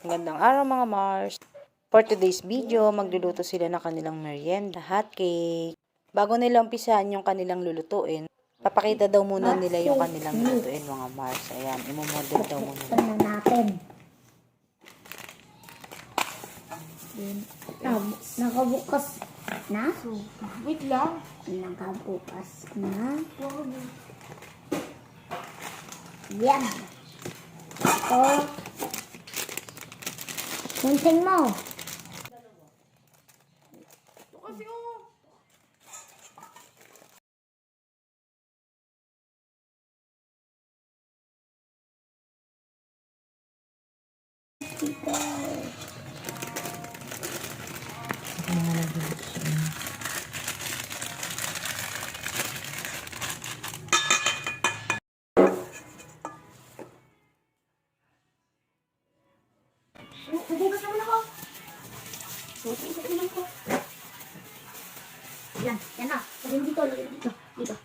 Magandang araw mga Mars. For today's video, magluluto sila ng kanilang merienda, hot cake. Bago nila umpisahan yung kanilang lulutuin, papakita daw muna nila yung kanilang lulutuin mga Mars. Ayan, imomodel daw muna. Ano natin? Nakabukas na? Wait lang. Nakabukas na? Yan. Ito. Kunting mo. Ito kasi oh. Nagugas naman ako. Nagugas naman ako. Yan. Yan na. Lagyan dito. Lagyan dito. Dito.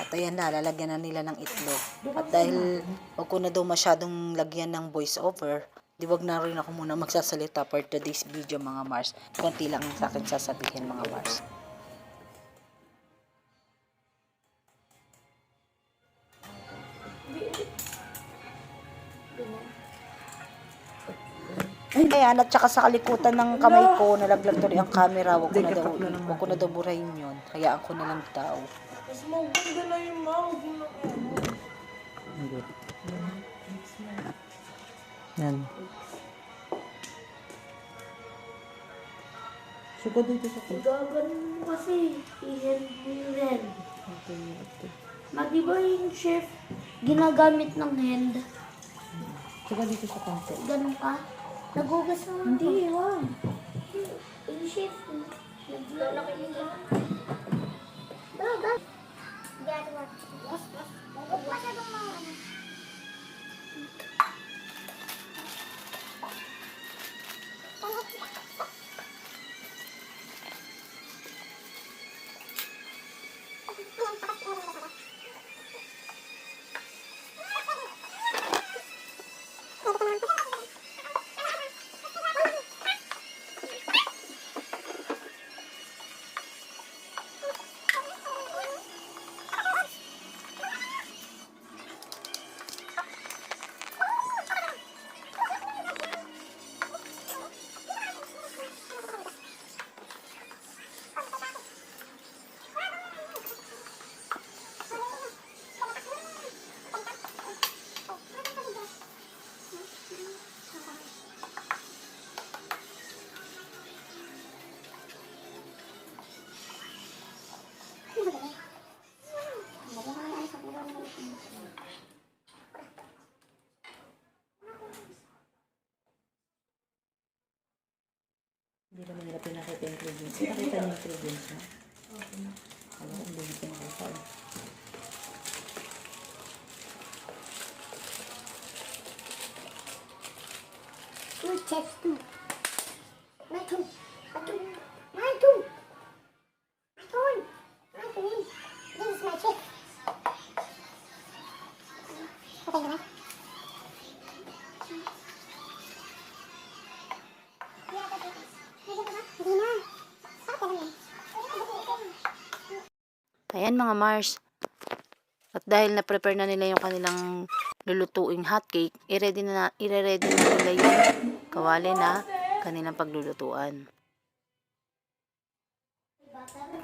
At ayan na, lalagyan na nila ng itlog. At dahil wag ko na daw masyadong lagyan ng voice over, di wag na rin ako muna magsasalita for today's video mga Mars. Konti lang ang sa akin sasabihin mga Mars. Ayan, at saka sa kalikutan ng kamay ko, nalaglag tuloy ang camera. Wag ko na daw burahin yun. Hayaan ko na lang daw. Mas maganda na yung mouth. Yan. Suka dito sa Gaganon mo kasi. I-hand mo rin. Di ba yung chef ginagamit ng hand? Suka dito sa konti. Ganun ka? Nagugas naman. Hindi, wag. Yung chef, naglalaki nila. Dagat. Gagawa. Huwag masyadong mga ano. Hindi naman nila pinakita yung ingredients. Pinakita niyo yung ingredients na? Alam ko, hindi nyo pinakita. Chef too. My turn. My turn. My turn. My turn. My turn. This is my chef. Okay, naman. Ayan mga Mars. At dahil na-prepare na nila yung kanilang lulutuing hotcake, i-ready na nila yung kawali na kanilang paglulutuan.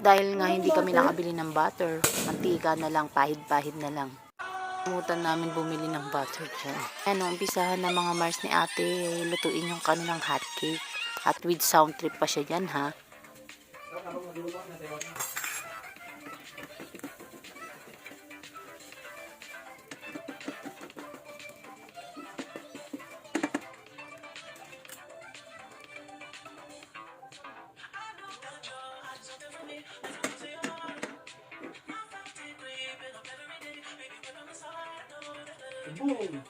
Dahil nga hindi kami nakabili ng butter, mantika na lang, pahid-pahid na lang. Kumutan namin bumili ng butter dyan. Ano, umpisahan na mga Mars ni ate, lutuin yung kanilang hotcake. At with sound trip pa siya dyan ha. Boom!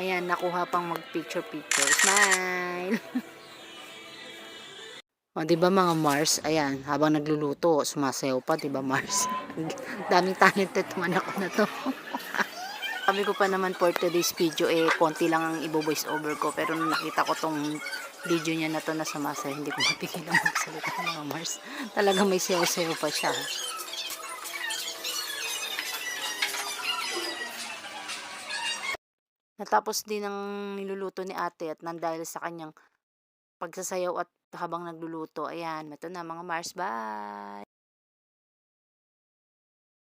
Ayan, nakuha pang mag-picture-picture. Smile! O, di ba mga Mars? Ayan, habang nagluluto, sumasayaw pa, di ba Mars? Daming talented man ako na to. Sabi ko pa naman for today's video, konti lang ang ibo-voice over ko. Pero nung nakita ko tong video niya na to na sumasayaw, hindi ko mapigilan magsalita mga Mars. Talagang may sayaw-sayaw pa siya. Natapos din ang niluluto ni ate at nang dahil sa kanyang pagsasayaw at habang nagluluto, ayan, ito na mga Mars, bye!